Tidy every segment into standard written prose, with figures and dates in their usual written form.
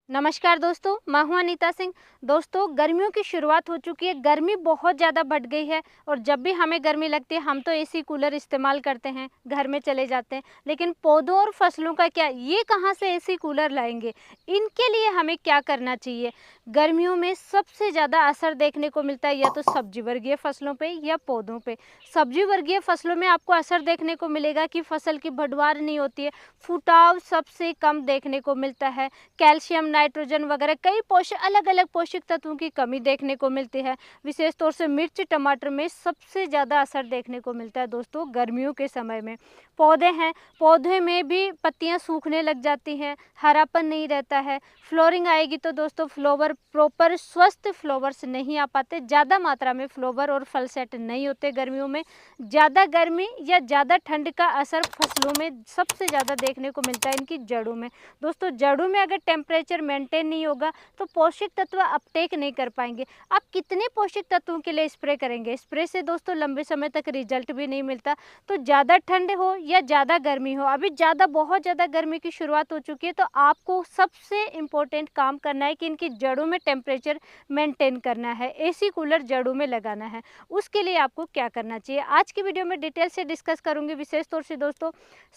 नमस्कार दोस्तों, मैं हूं अनीता सिंह। दोस्तों, गर्मियों की शुरुआत हो चुकी है। गर्मी बहुत ज़्यादा बढ़ गई है और जब भी हमें गर्मी लगती है हम तो एसी कूलर इस्तेमाल करते हैं, घर में चले जाते हैं। लेकिन पौधों और फसलों का क्या, ये कहाँ से एसी कूलर लाएंगे? इनके लिए हमें क्या करना चाहिए? गर्मियों में सबसे ज़्यादा असर देखने को मिलता है या तो सब्जी वर्गीय फसलों पे या पौधों पे। सब्जी वर्गीय फसलों में आपको असर देखने को मिलेगा कि फसल की बढ़वार नहीं होती है, फुटाव सबसे कम देखने को मिलता है, कैल्शियम, नाइट्रोजन वगैरह कई अलग अलग पोषक तत्वों की कमी देखने को मिलती है। विशेष तौर से मिर्च टमाटर में सबसे ज़्यादा असर देखने को मिलता है दोस्तों गर्मियों के समय में। पौधे हैं, पौधे में भी पत्तियां सूखने लग जाती हैं, हरापन नहीं रहता है। फ्लोरिंग आएगी तो दोस्तों फ्लावर प्रॉपर स्वस्थ फ्लावर्स नहीं आ पाते, ज़्यादा मात्रा में फ्लावर और फल सेट नहीं होते गर्मियों में। ज़्यादा गर्मी या ज़्यादा ठंड का असर फसलों में सबसे ज़्यादा देखने को मिलता है इनकी जड़ों में। दोस्तों, जड़ों में अगर टेम्परेचर मेंटेन नहीं होगा तो पोषक तत्व अपटेक नहीं कर पाएंगे। आप कितने पोषक तत्वों के लिए स्प्रे करेंगे? स्प्रे से दोस्तों लंबे समय तक रिजल्ट भी नहीं मिलता। तो ज़्यादा ठंड हो या ज़्यादा गर्मी हो, अभी बहुत ज़्यादा गर्मी की शुरुआत हो चुकी है, तो आपको सबसे इम्पोर्टेंट काम करना है कि इनकी जड़ों में टेम्परेचर मेंटेन करना है, एसी कूलर जड़ों में लगाना है। उसके लिए आपको क्या करना चाहिए, आज की वीडियो में डिटेल से डिस्कस करूंगी। विशेष तौर से दोस्तों,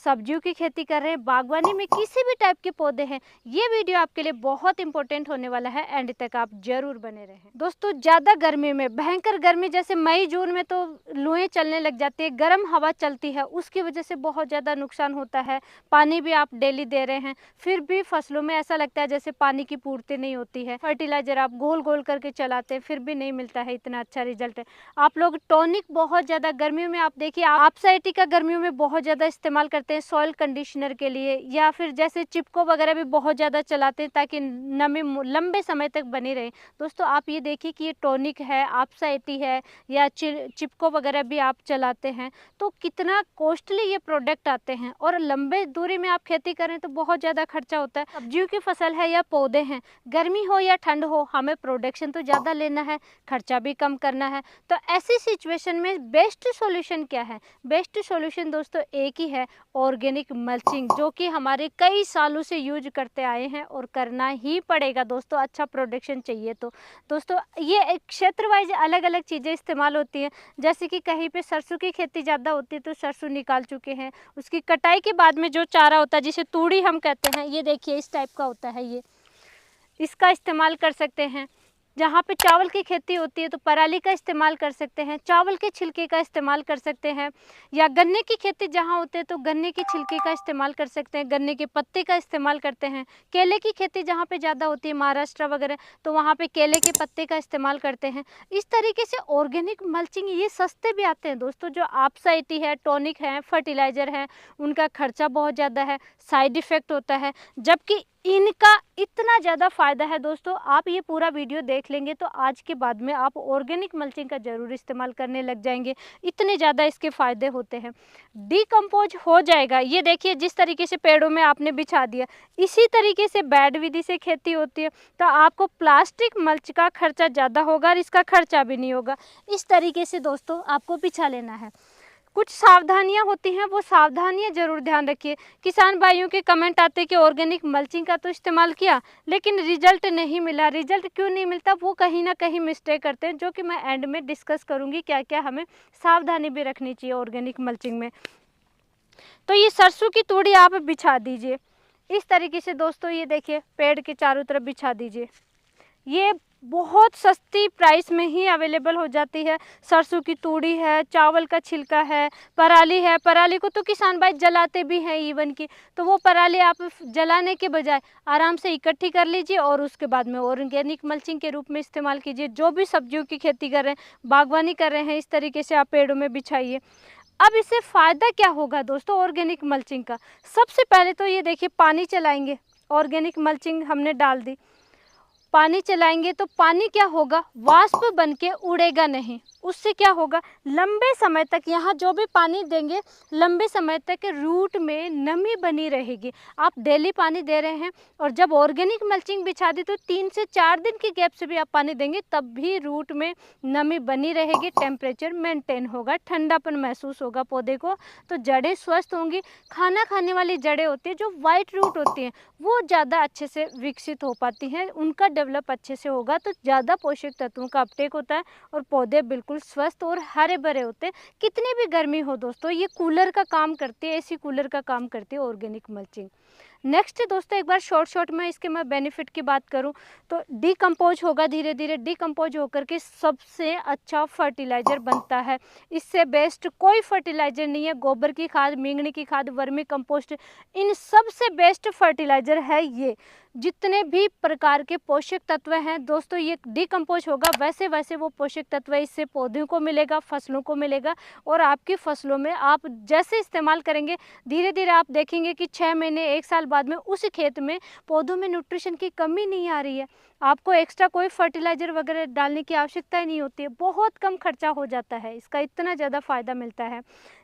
सब्जियों की खेती कर रहे हैं, बागवानी में किसी भी टाइप के पौधे हैं, ये वीडियो आपके लिए बहुत इंपॉर्टेंट होने वाला है। एंड तक आप जरूर बने रहें। दोस्तों, ज़्यादा गर्मी में, भयंकर गर्मी जैसे मई जून में तो लूएं चलने लग जाती है, गर्म हवा चलती है, उसकी वजह से बहुत ज़्यादा नुकसान होता है। पानी भी आप डेली दे रहे हैं, फिर भी फसलों में ऐसा लगता है जैसे पानी की पूर्ति नहीं होती है। फर्टिलाइजर आप गोल गोल करके चलाते हैं, फिर भी नहीं मिलता है इतना अच्छा रिजल्ट। आप लोग टॉनिक बहुत ज़्यादा गर्मियों में, आप देखिए आपसाइटी का गर्मियों में बहुत ज़्यादा इस्तेमाल करते हैं सॉइल कंडीशनर के लिए, या फिर जैसे चिपको वगैरह भी बहुत ज़्यादा चलाते हैं ताकि नमी लंबे समय तक बनी रहे। दोस्तों, आप ये देखिए कि ये टॉनिक है, आपसाइटी है, या चिपको वगैरह भी आप चलाते हैं तो कितना कॉस्टली ये प्रोडक्ट आते हैं, और लंबे दूरी में आप खेती करें तो बहुत ज़्यादा खर्चा होता है। सब्जियों की फसल है या पौधे हैं, गर्मी हो या ठंड हो, हमें प्रोडक्शन तो ज़्यादा लेना है, खर्चा भी कम करना है। तो ऐसी सिचुएशन में बेस्ट सॉल्यूशन क्या है? बेस्ट सॉल्यूशन दोस्तों एक ही है, ऑर्गेनिक मल्चिंग, जो कि हमारे कई सालों से यूज करते आए हैं और करना ही पड़ेगा दोस्तों, अच्छा प्रोडक्शन चाहिए तो। दोस्तों, ये क्षेत्र वाइज अलग अलग चीज़ें इस्तेमाल होती हैं। जैसे कि कहीं पे सरसों की खेती ज़्यादा होती है तो सरसों निकाल चुके हैं, उसकी कटाई के बाद में जो चारा होता है जिसे तूड़ी हम कहते हैं, ये देखिए इस टाइप का होता है, ये इसका इस्तेमाल कर सकते हैं। जहाँ पे चावल की खेती होती है तो पराली का इस्तेमाल कर सकते हैं, चावल के छिलके का इस्तेमाल कर सकते हैं, या गन्ने की खेती जहाँ होते हैं तो गन्ने की छिलके का इस्तेमाल कर सकते हैं, गन्ने के पत्ते का इस्तेमाल करते हैं। केले की खेती जहाँ पे ज़्यादा होती है, महाराष्ट्र वगैरह, तो वहाँ पे केले के पत्ते का इस्तेमाल करते हैं। इस तरीके से ऑर्गेनिक मल्चिंग ये सस्ते भी आते हैं दोस्तों। जो आपसाइटी है, टॉनिक है, फर्टिलाइज़र है, उनका खर्चा बहुत ज़्यादा है, साइड इफ़ेक्ट होता है, जबकि इनका इतना ज़्यादा फ़ायदा है दोस्तों। आप ये पूरा वीडियो देख लेंगे तो आज के बाद में आप ऑर्गेनिक मल्चिंग का ज़रूर इस्तेमाल करने लग जाएंगे, इतने ज़्यादा इसके फ़ायदे होते हैं। डिकम्पोज हो जाएगा, ये देखिए जिस तरीके से पेड़ों में आपने बिछा दिया, इसी तरीके से बेड विधि से खेती होती है, तो आपको प्लास्टिक मल्च का खर्चा ज़्यादा होगा और इसका खर्चा भी नहीं होगा। इस तरीके से दोस्तों आपको बिछा लेना है। कुछ सावधानियां होती हैं, वो सावधानियां जरूर ध्यान रखिए। किसान भाइयों के कमेंट आते कि ऑर्गेनिक मल्चिंग का तो इस्तेमाल किया लेकिन रिजल्ट नहीं मिला। रिजल्ट क्यों नहीं मिलता, वो कहीं ना कहीं मिस्टेक करते हैं, जो कि मैं एंड में डिस्कस करूंगी क्या क्या हमें सावधानी भी रखनी चाहिए ऑर्गेनिक मल्चिंग में। तो ये सरसों की तूड़ी आप बिछा दीजिए इस तरीके से दोस्तों, ये देखिए पेड़ के चारों तरफ बिछा दीजिए। ये बहुत सस्ती प्राइस में ही अवेलेबल हो जाती है। सरसों की तूड़ी है, चावल का छिलका है, पराली है, पराली को तो किसान भाई जलाते भी हैं इवन की, तो वो पराली आप जलाने के बजाय आराम से इकट्ठी कर लीजिए और उसके बाद में ऑर्गेनिक मल्चिंग के रूप में इस्तेमाल कीजिए। जो भी सब्जियों की खेती कर रहे हैं, बागवानी कर रहे हैं, इस तरीके से आप पेड़ों में बिछाइए। अब इससे फ़ायदा क्या होगा दोस्तों ऑर्गेनिक मल्चिंग का? सबसे पहले तो ये देखिए, पानी चलाएंगे, ऑर्गेनिक मल्चिंग हमने डाल दी, पानी चलाएंगे तो पानी क्या होगा, वाष्प बन के उड़ेगा नहीं। उससे क्या होगा, लंबे समय तक यहाँ जो भी पानी देंगे लंबे समय तक रूट में नमी बनी रहेगी। आप डेली पानी दे रहे हैं और जब ऑर्गेनिक मल्चिंग बिछा दी तो 3 से 4 दिन की गैप से भी आप पानी देंगे तब भी रूट में नमी बनी रहेगी, टेम्परेचर मेंटेन होगा, ठंडापन महसूस होगा पौधे को, तो जड़ें स्वस्थ होंगी। खाना खाने वाली जड़ें होती हैं जो वाइट रूट होती हैं वो ज़्यादा अच्छे से विकसित हो पाती हैं, उनका डेवलप अच्छे से होगा तो ज़्यादा पोषक तत्वों का अपटेक होता है और पौधे बिल्कुल स्वस्थ और हरे भरे होते हैं। कितनी भी गर्मी हो दोस्तों, ये कूलर का काम करती है, एसी कूलर का काम करती है ऑर्गेनिक मल्चिंग। नेक्स्ट दोस्तों, एक बार शॉर्ट में इसके मैं बेनिफिट की बात करूं तो डिकम्पोज होगा, धीरे धीरे डिकम्पोज होकर के सबसे अच्छा फर्टिलाइज़र बनता है। इससे बेस्ट कोई फर्टिलाइज़र नहीं है। गोबर की खाद, मींगनी की खाद, वर्मी कंपोस्ट, इन सबसे बेस्ट फर्टिलाइज़र है ये। जितने भी प्रकार के पोषक तत्व हैं दोस्तों, ये डिकम्पोज होगा वैसे वैसे वो पोषक तत्व इससे पौधों को मिलेगा, फसलों को मिलेगा और आपकी फसलों में आप जैसे इस्तेमाल करेंगे धीरे धीरे आप देखेंगे कि 6 महीने 1 साल बाद में उस खेत में पौधों में न्यूट्रिशन की कमी नहीं आ रही है। आपको एक्स्ट्रा कोई फर्टिलाइज़र वगैरह डालने की आवश्यकता ही नहीं होती है, बहुत कम खर्चा हो जाता है, इसका इतना ज़्यादा फ़ायदा मिलता है।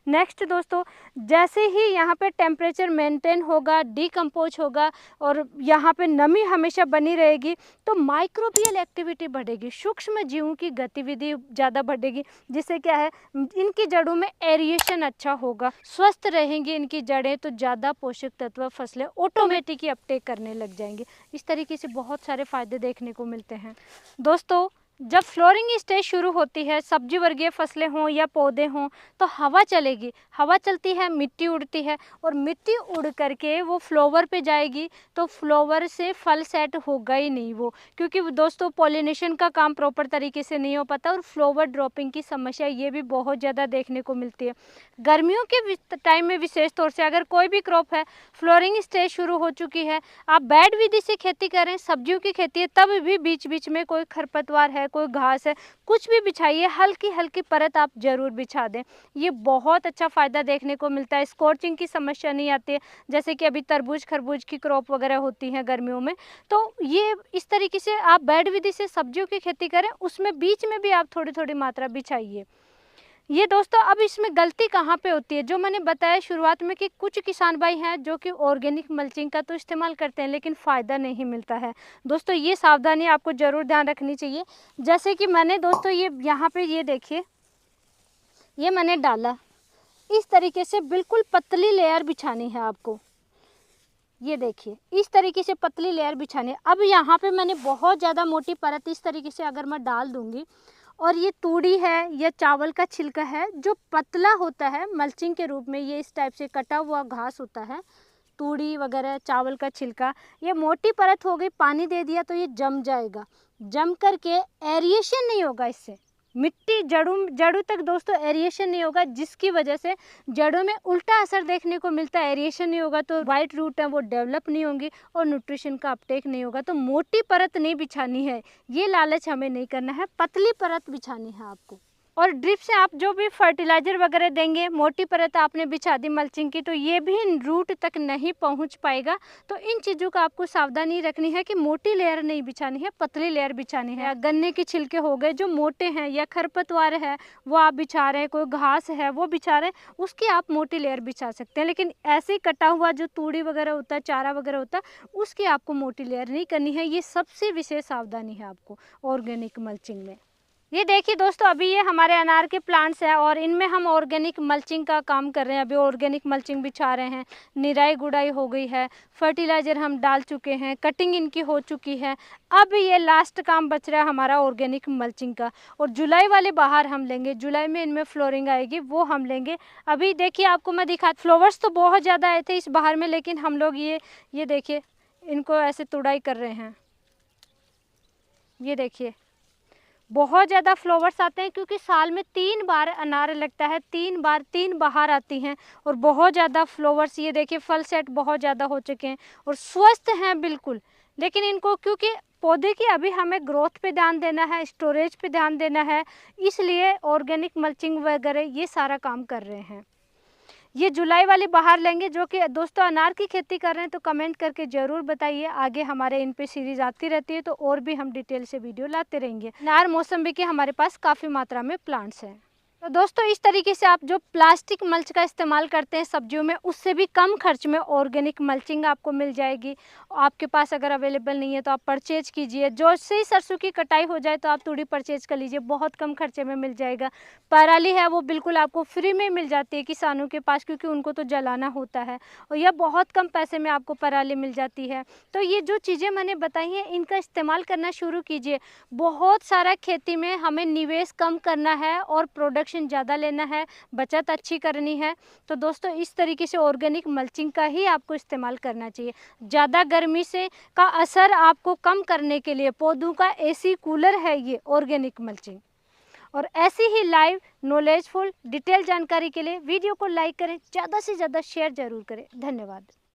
नेक्स्ट दोस्तों, जैसे ही यहाँ पे टेम्परेचर मेंटेन होगा, डिकम्पोज होगा और यहाँ पे नमी हमेशा बनी रहेगी तो माइक्रोबियल एक्टिविटी बढ़ेगी, सूक्ष्म जीवों की गतिविधि ज़्यादा बढ़ेगी, जिससे क्या है इनकी जड़ों में एरिएशन अच्छा होगा, स्वस्थ रहेंगी इनकी जड़ें तो ज़्यादा पोषक तत्व फसलें ऑटोमेटिक ही अपटेक करने लग जाएंगे। इस तरीके से बहुत सारे फायदे देखने को मिलते हैं दोस्तों। जब फ्लोरिंग स्टेज शुरू होती है, सब्जी वर्गीय फसलें हों या पौधे हों तो हवा चलेगी, हवा चलती है मिट्टी उड़ती है और मिट्टी उड़ करके वो फ्लावर पे जाएगी तो फ्लावर से फल सेट होगा ही नहीं वो, क्योंकि दोस्तों पॉलिनेशन का काम प्रॉपर तरीके से नहीं हो पाता और फ्लावर ड्रॉपिंग की समस्या ये भी बहुत ज़्यादा देखने को मिलती है। गर्मियों के टाइम में विशेष तौर से अगर कोई भी क्रॉप है, फ्लोरिंग स्टेज शुरू हो चुकी है, आप बेड विधि से खेती करें, सब्जियों की खेती है, तब भी बीच बीच में कोई खरपतवार है, कोई घास है, कुछ भी बिछाइए, हल्की हल्की परत आप जरूर बिछा दें। ये बहुत अच्छा फ़ायदा देखने को मिलता है, स्कॉर्चिंग की समस्या नहीं आती है जैसे कि अभी तरबूज खरबूज की क्रॉप वगैरह होती हैं गर्मियों में। तो ये इस तरीके से आप बेड विधि से सब्जियों की खेती करें, उसमें बीच में भी आप थोड़ी थोड़ी मात्रा बिछाइए। ये दोस्तों अब इसमें गलती कहाँ पे होती है, जो मैंने बताया शुरुआत में कि कुछ किसान भाई हैं जो कि ऑर्गेनिक मल्चिंग का तो इस्तेमाल करते हैं लेकिन फ़ायदा नहीं मिलता है। दोस्तों ये सावधानी आपको ज़रूर ध्यान रखनी चाहिए। जैसे कि मैंने दोस्तों ये यहाँ पे ये देखिए, ये मैंने डाला, इस तरीके से बिल्कुल पतली लेयर बिछानी है आपको। ये देखिए इस तरीके से पतली लेयर बिछानी है। अब यहाँ पे मैंने बहुत ज़्यादा मोटी परत इस तरीके से अगर मैं डाल दूँगी और ये तूड़ी है या चावल का छिलका है जो पतला होता है मल्चिंग के रूप में, ये इस टाइप से कटा हुआ घास होता है, तूड़ी वगैरह चावल का छिलका, ये मोटी परत हो गई, पानी दे दिया तो ये जम जाएगा, जम करके एरिएशन नहीं होगा, इससे मिट्टी जड़ों तक दोस्तों एरिएशन नहीं होगा, जिसकी वजह से जड़ों में उल्टा असर देखने को मिलता है। एरिएशन नहीं होगा तो वाइट रूट है वो डेवलप नहीं होंगी और न्यूट्रिशन का अपटेक नहीं होगा। तो मोटी परत नहीं बिछानी है, ये लालच हमें नहीं करना है, पतली परत बिछानी है आपको। और ड्रिप से आप जो भी फर्टिलाइज़र वगैरह देंगे, मोटी परत आपने बिछा दी मल्चिंग की तो ये भी रूट तक नहीं पहुंच पाएगा। तो इन चीज़ों का आपको सावधानी रखनी है कि मोटी लेयर नहीं बिछानी है, पतली लेयर बिछानी है। गन्ने के छिलके हो गए जो मोटे हैं या खरपतवार है वो आप बिछा रहे हैं, कोई घास है वो बिछा रहे हैं, उसकी आप मोटी लेयर बिछा सकते हैं। लेकिन ऐसे ही कटा हुआ जो तूड़ी वगैरह होता है, चारा वगैरह होता है, उसकी आपको मोटी लेयर नहीं करनी है। ये सबसे विशेष सावधानी है आपको ऑर्गेनिक मल्चिंग में। ये देखिए दोस्तों, अभी ये हमारे अनार के प्लांट्स हैं और इनमें हम ऑर्गेनिक मल्चिंग का काम कर रहे हैं। अभी ऑर्गेनिक मल्चिंग बिछा रहे हैं, निराई गुड़ाई हो गई है, फर्टिलाइज़र हम डाल चुके हैं, कटिंग इनकी हो चुकी है। अब ये लास्ट काम बच रहा है हमारा ऑर्गेनिक मल्चिंग का और जुलाई वाले बाहर हम लेंगे, जुलाई में इनमें फ्लोरिंग आएगी वो हम लेंगे। अभी देखिए आपको मैं दिखा, फ्लावर्स तो बहुत ज़्यादा आए थे इस बाहर में, लेकिन हम लोग ये देखिए इनको ऐसे तुड़ाई कर रहे हैं। ये देखिए बहुत ज़्यादा फ्लावर्स आते हैं क्योंकि साल में 3 बार अनार लगता है, 3 बहार आती हैं और बहुत ज़्यादा फ्लावर्स, ये देखिए फल सेट बहुत ज़्यादा हो चुके हैं और स्वस्थ हैं बिल्कुल। लेकिन इनको क्योंकि पौधे की अभी हमें ग्रोथ पे ध्यान देना है, स्टोरेज पे ध्यान देना है, इसलिए ऑर्गेनिक मल्चिंग वगैरह ये सारा काम कर रहे हैं। ये जुलाई वाली बहार लेंगे। जो कि दोस्तों अनार की खेती कर रहे हैं तो कमेंट करके ज़रूर बताइए। आगे हमारे इन पे सीरीज़ आती रहती है तो और भी हम डिटेल से वीडियो लाते रहेंगे। अनार मौसम्बी के हमारे पास काफ़ी मात्रा में प्लांट्स हैं। तो दोस्तों इस तरीके से आप जो प्लास्टिक मल्च का इस्तेमाल करते हैं सब्जियों में, उससे भी कम खर्च में ऑर्गेनिक मल्चिंग आपको मिल जाएगी। आपके पास अगर अवेलेबल नहीं है तो आप परचेज कीजिए। जो से ही सरसों की कटाई हो जाए तो आप तूड़ी परचेज कर लीजिए, बहुत कम खर्चे में मिल जाएगा। पराली है वो बिल्कुल आपको फ्री में मिल जाती है किसानों के पास, क्योंकि उनको तो जलाना होता है और यह बहुत कम पैसे में आपको पराली मिल जाती है। तो ये जो चीज़ें मैंने बताई हैं इनका इस्तेमाल करना शुरू कीजिए। बहुत सारा खेती में हमें निवेश कम करना है और प्रोडक्शन ज़्यादा लेना है, बचत अच्छी करनी है। तो दोस्तों इस तरीके से ऑर्गेनिक मल्चिंग का ही आपको इस्तेमाल करना चाहिए। ज़्यादा गर्मी से का असर आपको कम करने के लिए पौधों का एसी कूलर है ये ऑर्गेनिक मल्चिंग। और ऐसी ही लाइव नॉलेजफुल डिटेल जानकारी के लिए वीडियो को लाइक करें, ज़्यादा से ज़्यादा शेयर जरूर करें। धन्यवाद।